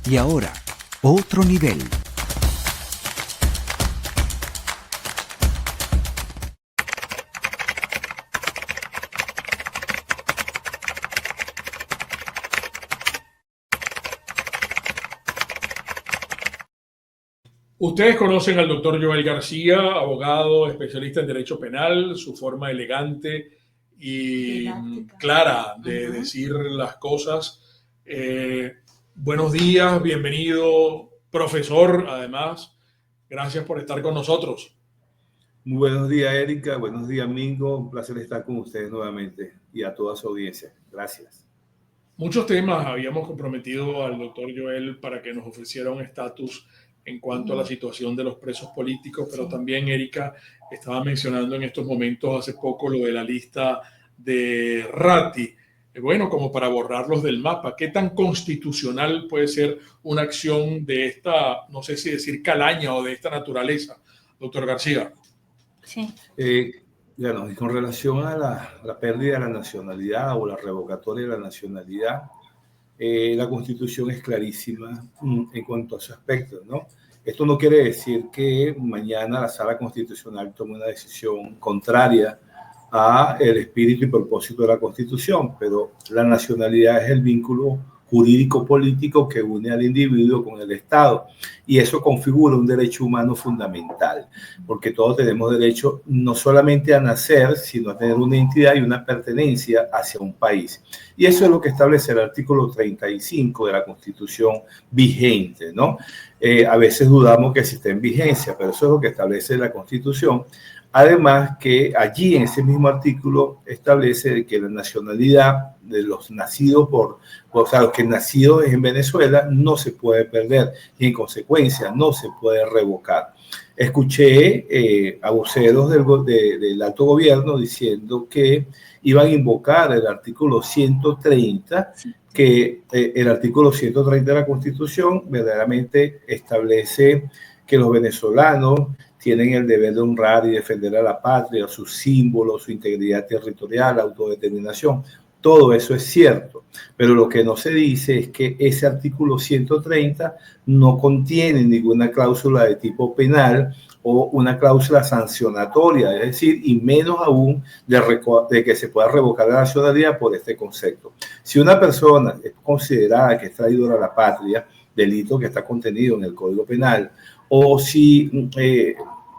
Y ahora, otro nivel. Ustedes conocen al doctor Joel García, abogado, especialista en derecho penal, su forma elegante y Didáctica. clara de decir las cosas. Buenos días, bienvenido, profesor, además. Gracias por estar con nosotros. Muy buenos días, Erika. Buenos días, Mingo. Un placer estar con ustedes nuevamente y a toda su audiencia. Gracias. Muchos temas habíamos comprometido al doctor Joel para que nos ofreciera un estatus en cuanto a la situación de los presos políticos, pero también Erika estaba mencionando en estos momentos hace poco lo de la lista de Ratti. Bueno, como para borrarlos del mapa. ¿Qué tan constitucional puede ser una acción de esta, no sé si decir calaña o de esta naturaleza, doctor García? Sí. Bueno, y con relación a la pérdida de la nacionalidad o la revocatoria de la nacionalidad, la Constitución es clarísima en cuanto a ese aspecto, ¿no? Esto no quiere decir que mañana la Sala Constitucional tome una decisión contraria a el espíritu y propósito de la Constitución, pero la nacionalidad es el vínculo jurídico-político que une al individuo con el Estado, y eso configura un derecho humano fundamental, porque todos tenemos derecho no solamente a nacer, sino a tener una identidad y una pertenencia hacia un país. Y eso es lo que establece el artículo 35 de la Constitución vigente, ¿no? A veces dudamos que si está en vigencia, pero eso es lo que establece la Constitución. Además que allí en ese mismo artículo establece que la nacionalidad de los nacidos o sea, los que nacidos en Venezuela no se puede perder y en consecuencia no se puede revocar. Escuché a voceros del alto gobierno diciendo que iban a invocar el artículo 130, que el artículo 130 de la Constitución verdaderamente establece que los venezolanos tienen el deber de honrar y defender a la patria, sus símbolos, su integridad territorial, autodeterminación. Todo eso es cierto, pero lo que no se dice es que ese artículo 130 no contiene ninguna cláusula de tipo penal o una cláusula sancionatoria, es decir, y menos aún de que se pueda revocar la nacionalidad por este concepto. Si una persona es considerada que es traidora a la patria, delito que está contenido en el Código Penal, o si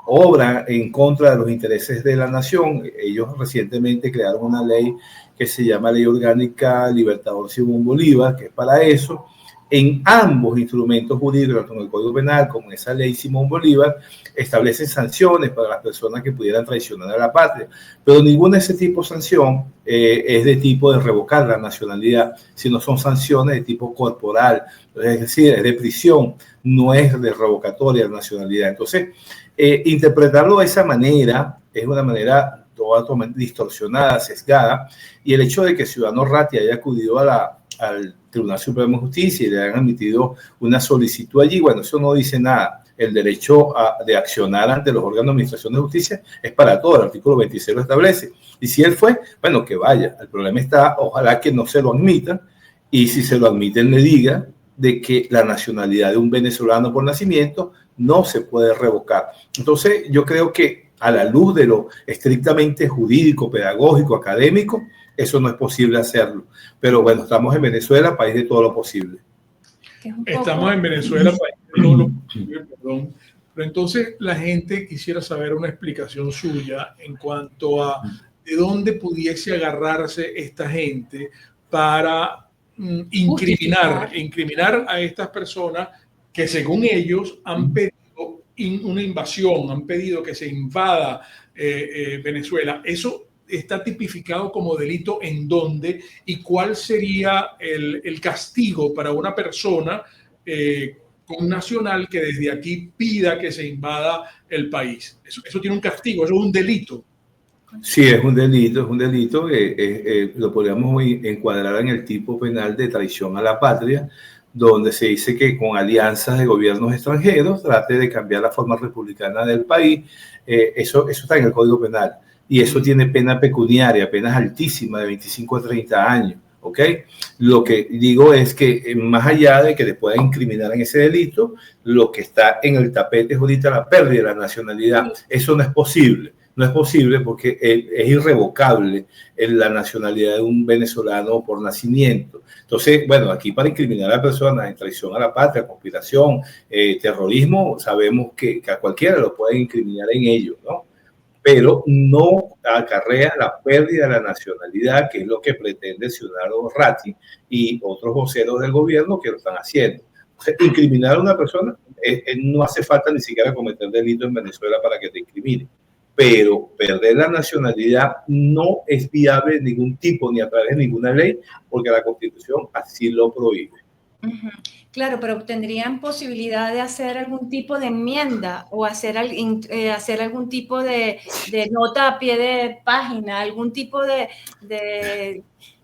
obra en contra de los intereses de la nación, ellos recientemente crearon una ley que se llama Ley Orgánica Libertador Simón Bolívar, que es para eso. En ambos instrumentos jurídicos, tanto en el Código Penal como en esa ley Simón Bolívar, establecen sanciones para las personas que pudieran traicionar a la patria, pero ninguna de ese tipo de sanción es de tipo de revocar la nacionalidad, sino son sanciones de tipo corporal, es decir, es de prisión, no es de revocatoria de nacionalidad. Entonces, interpretarlo de esa manera es una manera totalmente distorsionada, sesgada, y el hecho de que Ciudadano Ratti haya acudido al Tribunal Supremo de Justicia y le han admitido una solicitud allí, bueno, eso no dice nada. El derecho de accionar ante los órganos de administración de justicia es para todo, el artículo 26 lo establece. Y si él fue, bueno, que vaya. El problema está, ojalá que no se lo admitan, y si se lo admiten, le diga de que la nacionalidad de un venezolano por nacimiento no se puede revocar. Entonces, yo creo que a la luz de lo estrictamente jurídico, pedagógico, académico, eso no es posible hacerlo. Pero bueno, estamos en Venezuela, país de todo lo posible. Estamos en Venezuela, país de todo lo posible, perdón. Pero entonces la gente quisiera saber una explicación suya en cuanto a de dónde pudiese agarrarse esta gente para incriminar a estas personas que según ellos han pedido una invasión, han pedido que se invada Venezuela. Eso está tipificado como delito en dónde y cuál sería el castigo para una persona con nacional que desde aquí pida que se invada el país. Eso tiene un castigo, eso es un delito. Sí, es un delito, lo podríamos encuadrar en el tipo penal de traición a la patria, donde se dice que con alianzas de gobiernos extranjeros trate de cambiar la forma republicana del país. Eso está en el Código Penal, y eso tiene pena pecuniaria, penas altísimas de 25 a 30 años, ¿ok? Lo que digo es que más allá de que le puedan incriminar en ese delito, lo que está en el tapete es ahorita la pérdida de la nacionalidad. Eso no es posible. No es posible porque es irrevocable la nacionalidad de un venezolano por nacimiento. Entonces, bueno, aquí para incriminar a la persona en traición a la patria, conspiración, terrorismo, sabemos que a cualquiera lo pueden incriminar en ello, ¿no? Pero no acarrea la pérdida de la nacionalidad, que es lo que pretende Xiomara Ratti y otros voceros del gobierno que lo están haciendo. O sea, incriminar a una persona, no hace falta ni siquiera cometer delito en Venezuela para que te incrimine. Pero perder la nacionalidad no es viable de ningún tipo, ni a través de ninguna ley, porque la Constitución así lo prohíbe. Uh-huh. Claro, pero tendrían posibilidad de hacer algún tipo de enmienda o hacer algún tipo de nota a pie de página, algún tipo de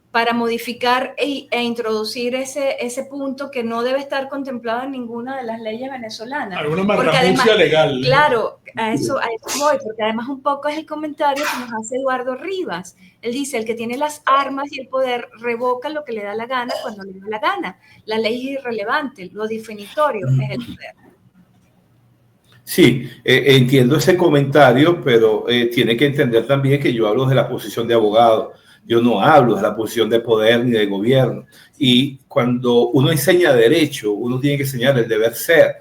para modificar e introducir ese punto que no debe estar contemplado en ninguna de las leyes venezolanas. Alguna marramucia legal. Claro, a eso voy, porque además un poco es el comentario que nos hace Eduardo Rivas. Él dice, el que tiene las armas y el poder revoca lo que le da la gana cuando le da la gana. La ley es irrelevante, lo definitorio es el poder. Sí, entiendo ese comentario, pero tiene que entender también que yo hablo de la posición de abogado. Yo no hablo de la posición de poder ni de gobierno. Y cuando uno enseña derecho, uno tiene que enseñar el deber ser.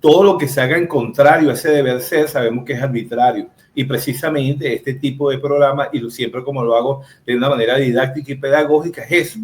Todo lo que se haga en contrario a ese deber ser, sabemos que es arbitrario. Y precisamente este tipo de programa, y siempre como lo hago de una manera didáctica y pedagógica, es eso.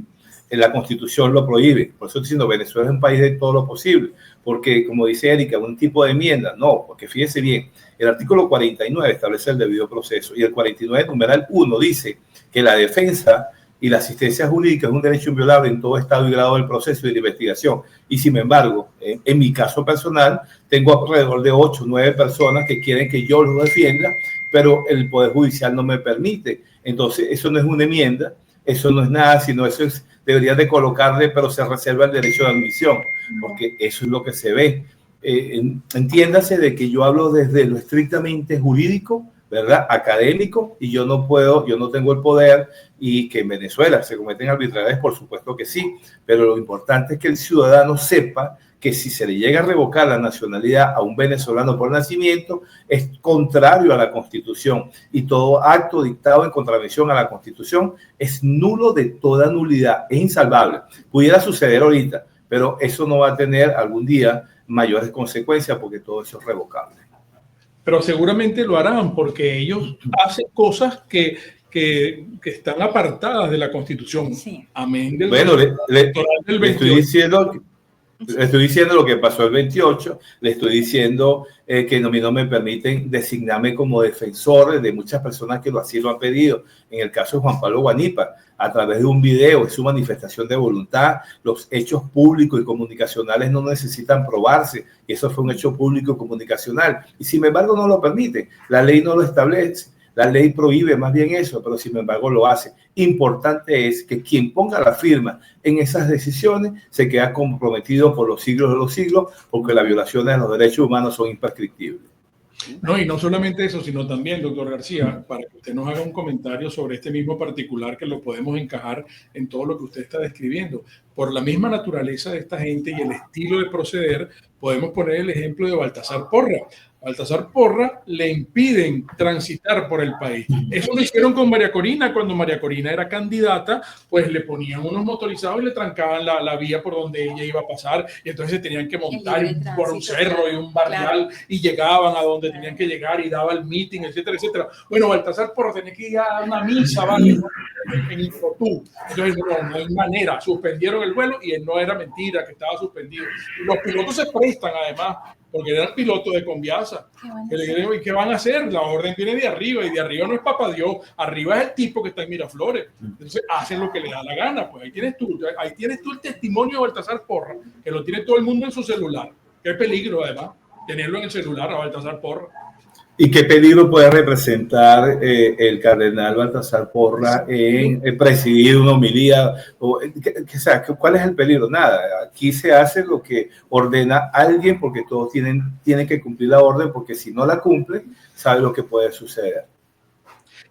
La Constitución lo prohíbe. Por eso estoy diciendo, Venezuela es un país de todo lo posible. Porque, como dice Erika, un tipo de enmienda, no, porque fíjese bien, el artículo 49 establece el debido proceso y el 49, numeral 1, dice que la defensa y la asistencia jurídica es un derecho inviolable en todo estado y grado del proceso y de la investigación. Y sin embargo, en mi caso personal, tengo alrededor de 8 o 9 personas que quieren que yo los defienda, pero el Poder Judicial no me permite. Entonces, eso no es una enmienda, eso no es nada, sino eso es, debería de colocarle, pero se reserva el derecho de admisión, porque eso es lo que se ve. Entiéndase de que yo hablo desde lo estrictamente jurídico, ¿verdad? Académico, y yo no tengo el poder, y que en Venezuela se cometen arbitrariedades, por supuesto que sí, pero lo importante es que el ciudadano sepa que si se le llega a revocar la nacionalidad a un venezolano por nacimiento, es contrario a la Constitución, y todo acto dictado en contravención a la Constitución es nulo de toda nulidad, es insalvable. Pudiera suceder ahorita, pero eso no va a tener algún día mayores consecuencias porque todo eso es revocable. Pero seguramente lo harán porque ellos hacen cosas que están apartadas de la Constitución. Sí. Amén del bueno, del le estoy diciendo lo que pasó el 28, le estoy diciendo que a mí no me permiten designarme como defensor de muchas personas que así lo han pedido. En el caso de Juan Pablo Guanipa, a través de un video, es su manifestación de voluntad. Los hechos públicos y comunicacionales no necesitan probarse, y eso fue un hecho público y comunicacional. Y sin embargo no lo permite, la ley no lo establece. La ley prohíbe más bien eso, pero sin embargo lo hace. Importante es que quien ponga la firma en esas decisiones se queda comprometido por los siglos de los siglos, porque las violaciones de los derechos humanos son imprescriptibles. No, y no solamente eso, sino también, doctor García, para que usted nos haga un comentario sobre este mismo particular que lo podemos encajar en todo lo que usted está describiendo. Por la misma naturaleza de esta gente y el estilo de proceder, podemos poner el ejemplo de Baltasar Porra. Baltasar Porra le impiden transitar por el país. Eso lo hicieron con María Corina. Cuando María Corina era candidata, pues le ponían unos motorizados y le trancaban la vía por donde ella iba a pasar, y entonces se tenían que montar por un cerro y un barrial, y llegaban a donde tenían que llegar y daba el meeting, etcétera, etcétera. Bueno, Baltasar Porra tenía que ir a una misa, ¿vale? En Infotú. Entonces, no hay manera. Suspendieron el vuelo y no era mentira que estaba suspendido. Los pilotos se prestan, además, porque eran pilotos de Conviasa. ¿Y qué van a hacer? La orden viene de arriba, y de arriba no es papá Dios, arriba es el tipo que está en Miraflores. Entonces hacen lo que le da la gana. Pues ahí tienes tú el testimonio de Baltasar Porra, que lo tiene todo el mundo en su celular. Qué peligro, además, tenerlo en el celular a Baltasar Porra. ¿Y qué peligro puede representar el cardenal Baltasar Porra en presidir una homilía? ¿Cuál es el peligro? Nada, aquí se hace lo que ordena alguien, porque todos tienen que cumplir la orden, porque si no la cumplen, sabe lo que puede suceder.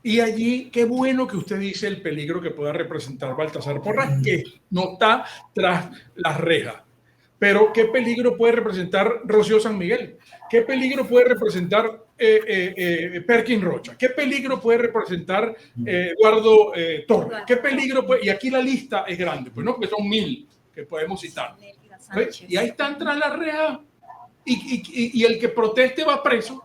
Y allí, qué bueno que usted dice el peligro que pueda representar Baltasar Porras, que no está tras las rejas. Pero ¿qué peligro puede representar Rocío San Miguel? ¿Qué peligro puede representar Perkin Rocha? ¿Qué peligro puede representar Eduardo Torres? ¿Qué peligro puede? Y aquí la lista es grande, pues no, porque son 1000 que podemos citar. ¿Ves? Y ahí están tras las rejas y el que proteste va preso.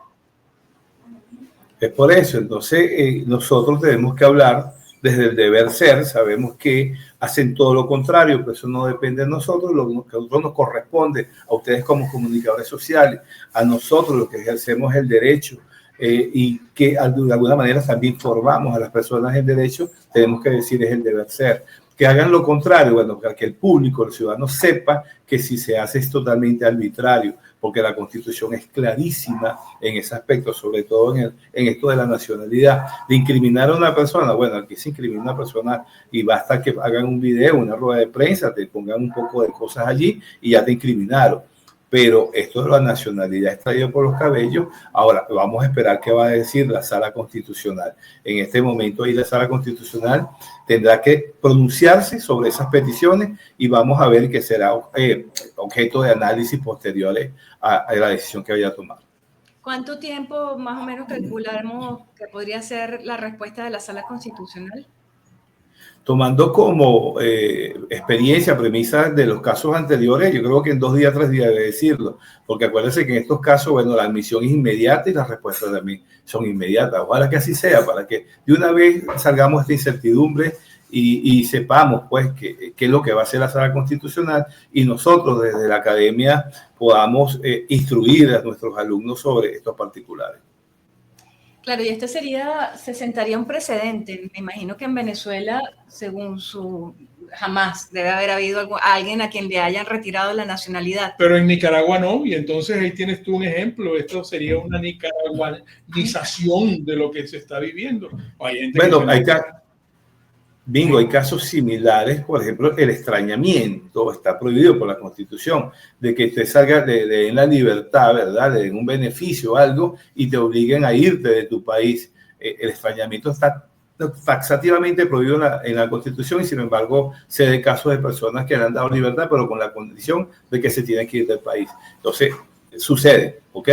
Es por eso, entonces nosotros tenemos que hablar desde el deber ser. Sabemos que hacen todo lo contrario, pero eso no depende de nosotros. Lo que a nosotros nos corresponde, a ustedes como comunicadores sociales, a nosotros los que ejercemos el derecho y que de alguna manera también formamos a las personas en derecho, tenemos que decir es el deber ser. Que hagan lo contrario, bueno, para que el público, el ciudadano sepa que si se hace es totalmente arbitrario, porque la Constitución es clarísima en ese aspecto, sobre todo en esto de la nacionalidad. De incriminar a una persona, bueno, aquí se incrimina a una persona y basta que hagan un video, una rueda de prensa, te pongan un poco de cosas allí y ya te incriminaron. Pero esto de la nacionalidad es traído por los cabellos. Ahora, vamos a esperar qué va a decir la Sala Constitucional. En este momento ahí la Sala Constitucional tendrá que pronunciarse sobre esas peticiones y vamos a ver qué será objeto de análisis posteriores a la decisión que vaya a tomar. ¿Cuánto tiempo más o menos calculamos que podría ser la respuesta de la Sala Constitucional? Tomando como experiencia, premisa de los casos anteriores, yo creo que en 2 días, 3 días debe decirlo, porque acuérdense que en estos casos, bueno, la admisión es inmediata y las respuestas también son inmediatas. Ojalá que así sea, para que de una vez salgamos de esta incertidumbre y sepamos, pues, qué es lo que va a hacer la Sala Constitucional y nosotros desde la academia podamos instruir a nuestros alumnos sobre estos particulares. Claro, y esto se sentaría un precedente. Me imagino que en Venezuela, según jamás debe haber habido alguien a quien le hayan retirado la nacionalidad. Pero en Nicaragua no, y entonces ahí tienes tú un ejemplo. Esto sería una nicaragüanización de lo que se está viviendo. Hay gente hay casos similares, por ejemplo, el extrañamiento está prohibido por la Constitución, de que te salga de la libertad, ¿verdad?, de un beneficio o algo y te obliguen a irte de tu país. El extrañamiento está taxativamente prohibido en la Constitución y sin embargo se da casos de personas que le han dado libertad, pero con la condición de que se tienen que ir del país. Entonces, sucede, ¿ok?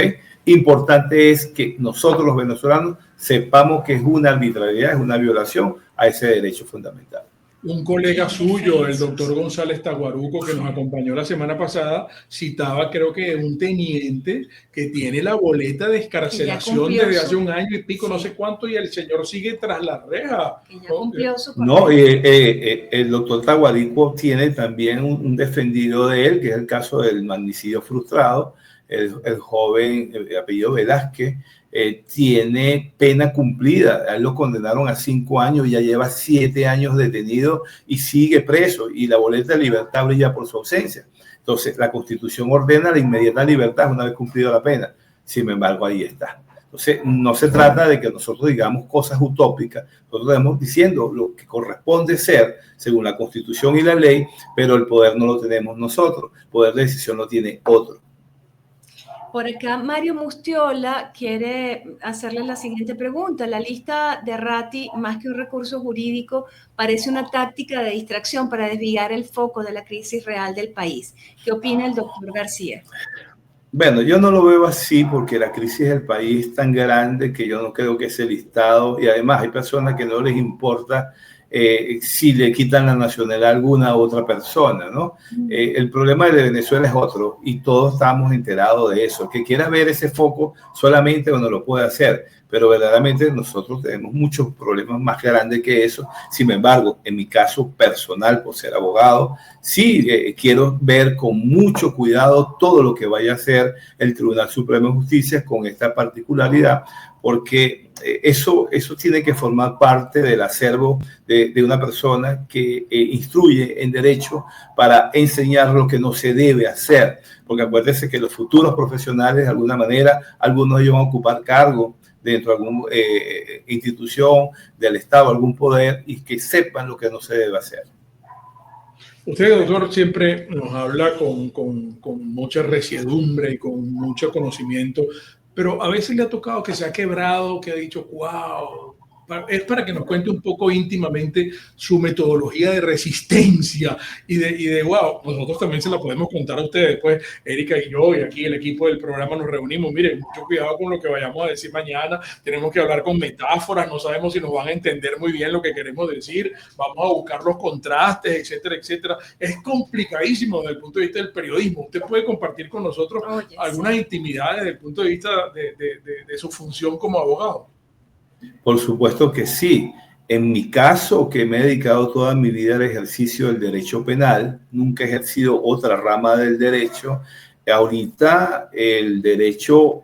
Importante es que nosotros los venezolanos sepamos que es una arbitrariedad, es una violación a ese derecho fundamental. Un colega suyo, el doctor González Taguaruco, que nos acompañó la semana pasada, citaba, creo que un teniente que tiene la boleta de excarcelación desde hace 1 año y pico, sí, no sé cuánto, y el señor sigue tras la reja. Que ya cumplió su no, el doctor Taguaruco tiene también un defendido de él, que es el caso del magnicidio frustrado. El joven, el apellido Velázquez, tiene pena cumplida. A él lo condenaron a 5 años, ya lleva 7 años detenido y sigue preso. Y la boleta de libertad brilla por su ausencia. Entonces, la Constitución ordena la inmediata libertad una vez cumplida la pena. Sin embargo, ahí está. Entonces, no se trata de que nosotros digamos cosas utópicas. Nosotros estamos diciendo lo que corresponde ser según la Constitución y la ley, pero el poder no lo tenemos nosotros. El poder de decisión lo tiene otro. Por acá, Mario Mustiola quiere hacerle la siguiente pregunta. La lista de Ratti, más que un recurso jurídico, parece una táctica de distracción para desviar el foco de la crisis real del país. ¿Qué opina el doctor García? Bueno, yo no lo veo así porque la crisis del país es tan grande que yo no creo que ese listado, y además hay personas que no les importa si le quitan la nacionalidad a alguna u otra persona, ¿no? El problema de Venezuela es otro y todos estamos enterados de eso. El que quiera ver ese foco solamente no lo puede hacer, pero verdaderamente nosotros tenemos muchos problemas más grandes que eso. Sin embargo, en mi caso personal, por ser abogado, sí quiero ver con mucho cuidado todo lo que vaya a hacer el Tribunal Supremo de Justicia con esta particularidad, porque eso tiene que formar parte del acervo de una persona que instruye en derecho para enseñar lo que no se debe hacer. Porque acuérdense que los futuros profesionales, de alguna manera, algunos de ellos van a ocupar cargo dentro de alguna institución del Estado, algún poder, y que sepan lo que no se debe hacer. Usted, doctor, siempre nos habla con mucha resiedumbre y con mucho conocimiento, pero a veces le ha tocado que se ha quebrado, que ha dicho, wow, es para que nos cuente un poco íntimamente su metodología de resistencia y de wow, nosotros también se la podemos contar a ustedes. Después, Erika y yo y aquí el equipo del programa nos reunimos. Miren, mucho cuidado con lo que vayamos a decir mañana. Tenemos que hablar con metáforas, no sabemos si nos van a entender muy bien lo que queremos decir. Vamos a buscar los contrastes, etcétera, etcétera. Es complicadísimo desde el punto de vista del periodismo. Usted puede compartir con nosotros algunas intimidades desde el punto de vista de su función como abogado. Por supuesto que sí. En mi caso, que me he dedicado toda mi vida al ejercicio del derecho penal, nunca he ejercido otra rama del derecho. Ahorita el derecho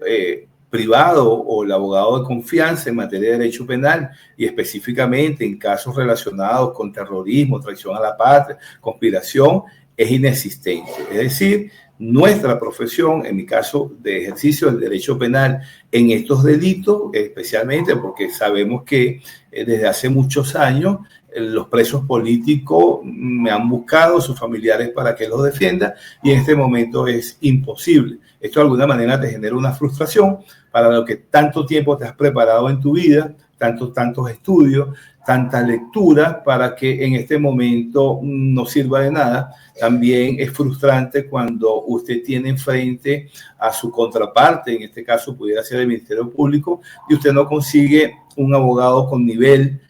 privado o el abogado de confianza en materia de derecho penal y específicamente en casos relacionados con terrorismo, traición a la patria, conspiración, es inexistente. Es decir, nuestra profesión, en mi caso de ejercicio del derecho penal, en estos delitos, especialmente porque sabemos que desde hace muchos años los presos políticos me han buscado, sus familiares, para que los defienda, y en este momento es imposible. Esto de alguna manera te genera una frustración para lo que tanto tiempo te has preparado en tu vida, tantos estudios, tanta lectura, para que en este momento no sirva de nada. También es frustrante cuando usted tiene enfrente a su contraparte, en este caso pudiera ser el Ministerio Público, y usted no consigue un abogado con nivel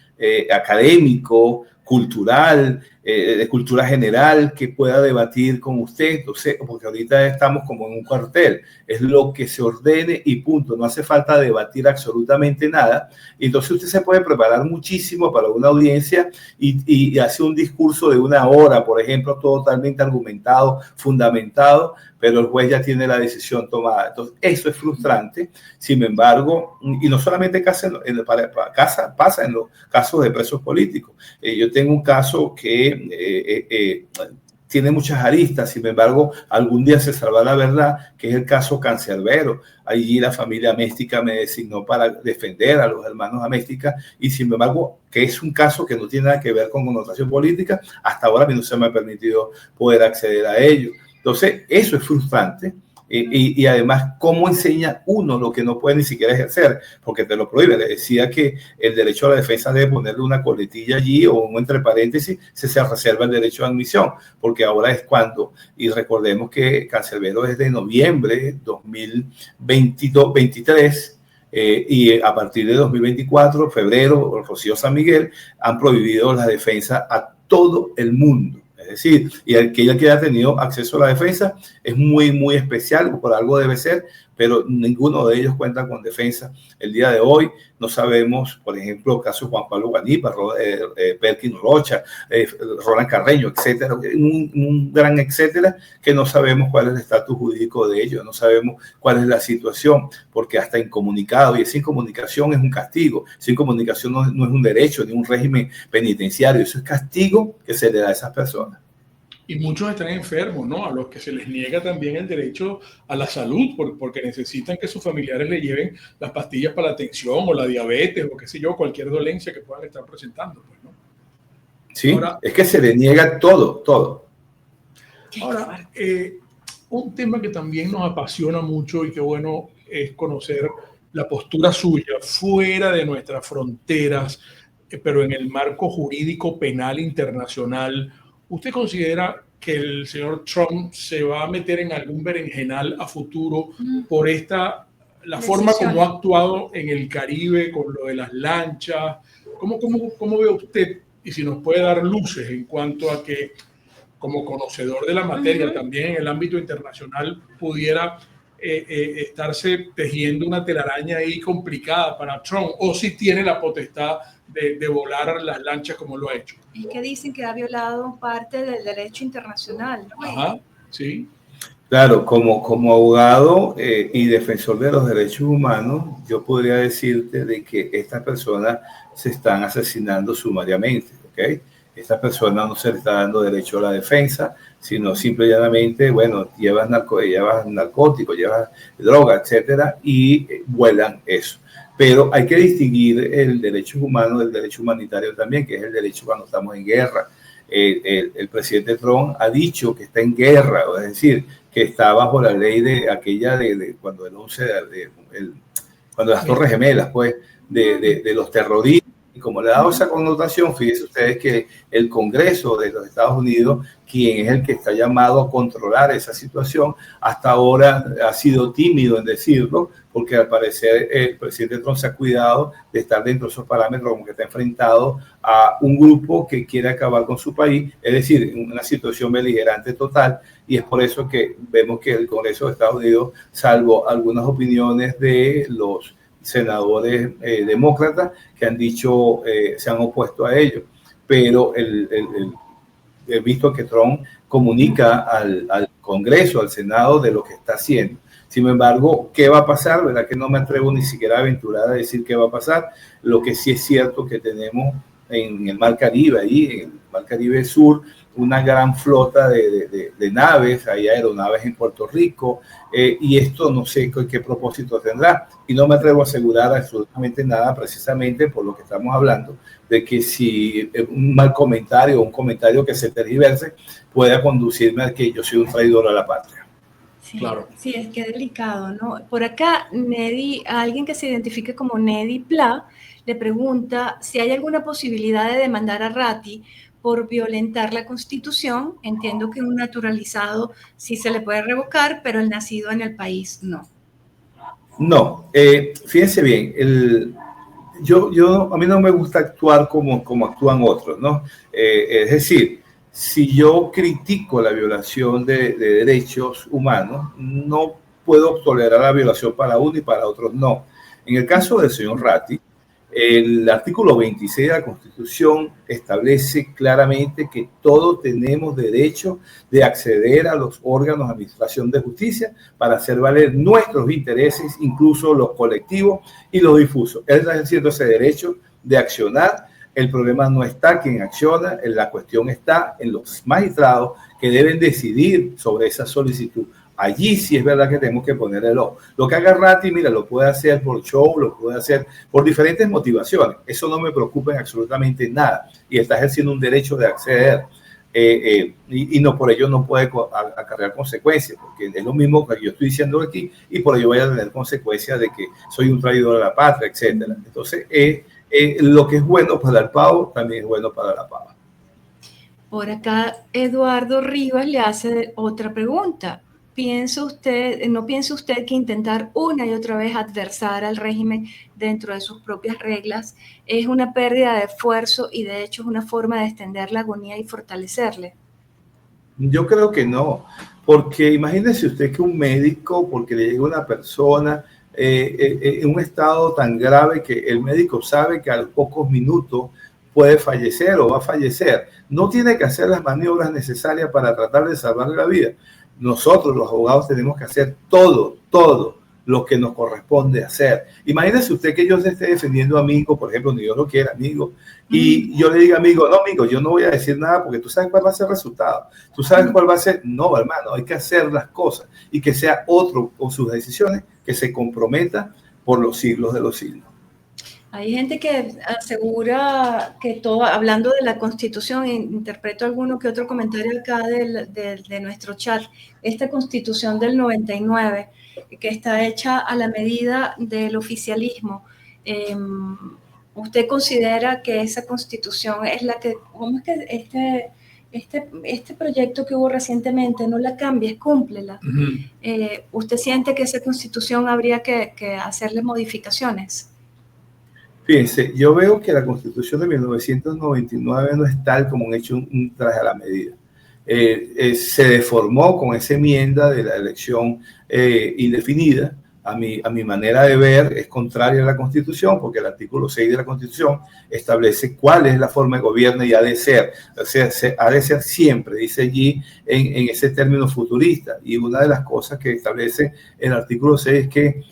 académico, cultural, de cultura general, que pueda debatir con usted. Entonces, porque ahorita estamos como en un cuartel, es lo que se ordene y punto, no hace falta debatir absolutamente nada. Entonces usted se puede preparar muchísimo para una audiencia y hace un discurso de 1 hora, por ejemplo, totalmente argumentado, fundamentado, pero el juez ya tiene la decisión tomada. Entonces, eso es frustrante. Sin embargo, y no solamente pasa en los casos de presos políticos. Yo tengo un caso que tiene muchas aristas, sin embargo, algún día se sabrá la verdad, que es el caso Cancerbero. Allí la familia Améstica me designó para defender a los hermanos Améstica, y sin embargo, que es un caso que no tiene nada que ver con connotación política, hasta ahora a mí no se me ha permitido poder acceder a ello. Entonces, eso es frustrante. Y además, ¿cómo enseña uno lo que no puede ni siquiera ejercer? Porque te lo prohíbe. Le decía que el derecho a la defensa debe ponerle una coletilla allí o un entre paréntesis, se reserva el derecho a admisión, porque ahora es cuando, y recordemos que Cancerbero es de noviembre 2023, y a partir de 2024, febrero, Rocío San Miguel, han prohibido la defensa a todo el mundo. Es decir, y aquella que haya tenido acceso a la defensa es muy, muy especial, por algo debe ser, pero ninguno de ellos cuenta con defensa. El día de hoy no sabemos, por ejemplo, el caso de Juan Pablo Guanipa, Perkin Rocha, Roland Carreño, etcétera, un gran etcétera, que no sabemos cuál es el estatus jurídico de ellos, no sabemos cuál es la situación, porque hasta incomunicado, y esa incomunicación es un castigo, esa incomunicación no es un derecho ni un régimen penitenciario, eso es castigo que se le da a esas personas. Y muchos están enfermos, ¿no? A los que se les niega también el derecho a la salud porque necesitan que sus familiares le lleven las pastillas para la tensión o la diabetes o qué sé yo, cualquier dolencia que puedan estar presentando, pues, ¿no? Sí, ahora, es que se le niega todo. Ahora, un tema que también nos apasiona mucho y que bueno es conocer la postura suya fuera de nuestras fronteras, pero en el marco jurídico penal internacional. ¿Usted considera que el señor Trump se va a meter en algún berenjenal a futuro por la forma como ha actuado en el Caribe con lo de las lanchas? ¿Cómo ve usted, y si nos puede dar luces en cuanto a que, como conocedor de la materia, también en el ámbito internacional pudiera estarse tejiendo una telaraña ahí complicada para Trump, o si tiene la potestad de volar las lanchas como lo ha hecho? Y que dicen que ha violado parte del derecho internacional, ¿no? Ajá, sí. Claro, como abogado y defensor de los derechos humanos, yo podría decirte de que estas personas se están asesinando sumariamente, ¿ok? Esta persona no se le está dando derecho a la defensa, sino simple y llanamente, bueno, llevas narcóticos, llevas droga, etcétera, y vuelan eso. Pero hay que distinguir el derecho humano del derecho humanitario también, que es el derecho cuando estamos en guerra. El presidente Trump ha dicho que está en guerra, es decir, que está bajo la ley de cuando el 11, cuando las Torres Gemelas, pues, de los terroristas, Y como le he dado esa connotación, fíjense ustedes que el Congreso de los Estados Unidos, quien es el que está llamado a controlar esa situación, hasta ahora ha sido tímido en decirlo, porque al parecer el presidente Trump se ha cuidado de estar dentro de esos parámetros, como que está enfrentado a un grupo que quiere acabar con su país, es decir, una situación beligerante total, y es por eso que vemos que el Congreso de Estados Unidos, salvo algunas opiniones de los senadores demócratas que han dicho, se han opuesto a ello, pero he visto que Trump comunica al Congreso, al Senado, de lo que está haciendo. Sin embargo, ¿qué va a pasar? ¿Verdad que no me atrevo ni siquiera a aventurar a decir qué va a pasar? Lo que sí es cierto que tenemos en el Mar Caribe, ahí en el Mar Caribe Sur, una gran flota de naves, hay aeronaves en Puerto Rico, y esto no sé qué propósito tendrá, y no me atrevo a asegurar absolutamente nada, precisamente por lo que estamos hablando, de que si un mal comentario o un comentario que se tergiverse pueda conducirme a que yo soy un traidor a la patria. Sí, Claro. sí, es que es delicado, ¿no? Por acá, alguien que se identifique como Nedi Pla, le pregunta si hay alguna posibilidad de demandar a Ratti por violentar la Constitución. Entiendo que un naturalizado sí se le puede revocar, pero el nacido en el país no. No, fíjense bien, a mí no me gusta actuar como actúan otros, ¿no? Es decir, si yo critico la violación de derechos humanos, no puedo tolerar la violación para uno y para otros no. En el caso del señor Ratti, el artículo 26 de la Constitución establece claramente que todos tenemos derecho de acceder a los órganos de administración de justicia para hacer valer nuestros intereses, incluso los colectivos y los difusos. Él está ejerciendo ese derecho de accionar. El problema no está quien acciona, la cuestión está en los magistrados que deben decidir sobre esa solicitud. Allí sí es verdad que tenemos que ponerle el ojo. Lo que haga Ratti, mira, lo puede hacer por show, lo puede hacer por diferentes motivaciones. Eso no me preocupa en absolutamente nada. Y está ejerciendo un derecho de acceder. Y no por ello no puede acarrear consecuencias, porque es lo mismo que yo estoy diciendo aquí, y por ello voy a tener consecuencias de que soy un traidor a la patria, etc. Entonces, lo que es bueno para el pavo también es bueno para la pava. Por acá, Eduardo Rivas le hace otra pregunta. ¿No piensa usted que intentar una y otra vez adversar al régimen dentro de sus propias reglas es una pérdida de esfuerzo y de hecho es una forma de extender la agonía y fortalecerle? Yo creo que no, porque imagínese usted que un médico, porque le llega una persona en un estado tan grave que el médico sabe que a los pocos minutos puede fallecer o va a fallecer, no tiene que hacer las maniobras necesarias para tratar de salvarle la vida. Nosotros, los abogados, tenemos que hacer todo lo que nos corresponde hacer. Imagínese usted que yo se esté defendiendo a amigo, por ejemplo, ni yo lo quiera, amigo, y yo le diga, amigo, no, amigo, yo no voy a decir nada porque tú sabes cuál va a ser el resultado. Tú sabes cuál va a ser. No, hermano, hay que hacer las cosas y que sea otro con sus decisiones que se comprometa por los siglos de los siglos. Hay gente que asegura que todo, hablando de la Constitución, interpreto alguno que otro comentario acá de nuestro chat, esta Constitución del 99, que está hecha a la medida del oficialismo, ¿usted considera que esa Constitución es la que, cómo es que este proyecto que hubo recientemente no la cambia, cúmplela? ¿Usted siente que esa Constitución habría que hacerle modificaciones? Fíjense, yo veo que la Constitución de 1999 no es tal como un hecho un traje a la medida. Se deformó con esa enmienda de la elección indefinida. A mi manera de ver, es contraria a la Constitución, porque el artículo 6 de la Constitución establece cuál es la forma de gobierno y ha de ser. O sea, ha de ser siempre, dice allí en ese término futurista. Y una de las cosas que establece el artículo 6 es que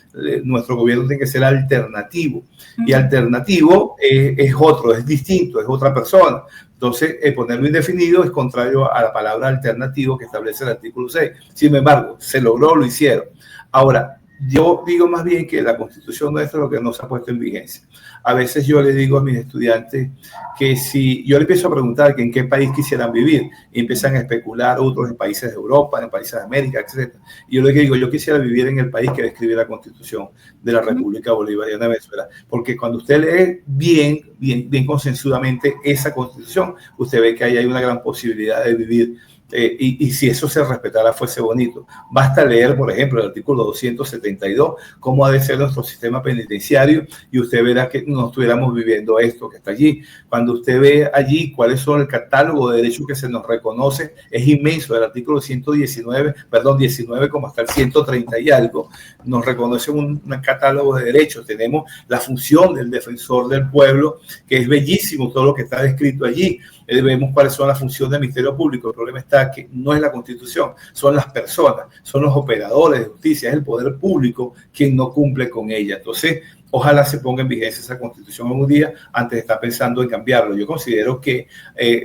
nuestro gobierno tiene que ser alternativo. Y alternativo es otro, es distinto, es otra persona. Entonces, ponerlo indefinido es contrario a la palabra alternativo que establece el artículo 6. Sin embargo, se logró, lo hicieron. Ahora, Yo digo más bien que la Constitución nuestra es lo que no se ha puesto en vigencia. A veces yo le digo a mis estudiantes que si yo le empiezo a preguntar que en qué país quisieran vivir, y empiezan a especular otros en países de Europa, en países de América, etc. Y yo les digo, yo quisiera vivir en el país que describe la Constitución de la República Bolivariana de Venezuela, porque cuando usted lee bien concienzudamente esa Constitución, usted ve que ahí hay una gran posibilidad de vivir. Y si eso se respetara fuese bonito. Basta leer, por ejemplo, el artículo 272, cómo ha de ser nuestro sistema penitenciario, y usted verá que no estuviéramos viviendo esto que está allí. Cuando usted ve allí cuáles son el catálogo de derechos que se nos reconoce, es inmenso. El artículo 19, como hasta el 130 y algo, nos reconoce un catálogo de derechos. Tenemos la función del defensor del pueblo, que es bellísimo todo lo que está descrito allí. Vemos cuáles son las funciones del Ministerio Público. El problema está que no es la Constitución, son las personas, son los operadores de justicia, es el poder público quien no cumple con ella. Entonces, ojalá se ponga en vigencia esa Constitución en un día antes de estar pensando en cambiarlo. Yo considero que,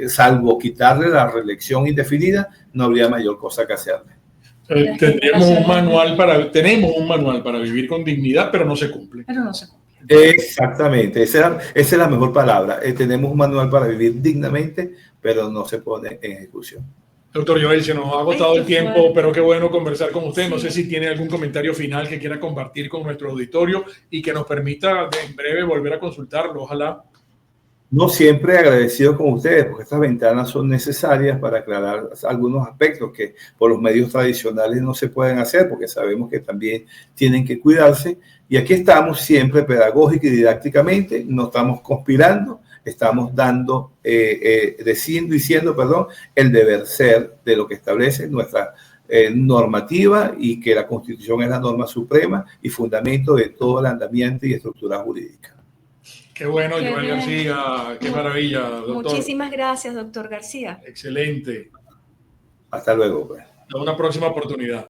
salvo quitarle la reelección indefinida, no habría mayor cosa que hacerle. Tenemos un manual para vivir con dignidad, pero no se cumple. Exactamente, esa es la mejor palabra. Tenemos un manual para vivir dignamente, pero no se pone en ejecución. Doctor Joel, se nos ha agotado el tiempo, pero qué bueno conversar con usted. No sé si tiene algún comentario final que quiera compartir con nuestro auditorio y que nos permita en breve volver a consultarlo, ojalá. No, siempre agradecido con ustedes, porque estas ventanas son necesarias para aclarar algunos aspectos que por los medios tradicionales no se pueden hacer, porque sabemos que también tienen que cuidarse. Y aquí estamos siempre pedagógica y didácticamente, no estamos conspirando, estamos diciendo, el deber ser de lo que establece nuestra normativa, y que la Constitución es la norma suprema y fundamento de todo el andamiaje y estructura jurídica. Qué bueno, Joel García, qué maravilla, doctor. Muchísimas gracias, doctor García. Excelente. Hasta luego, pues. Hasta una próxima oportunidad.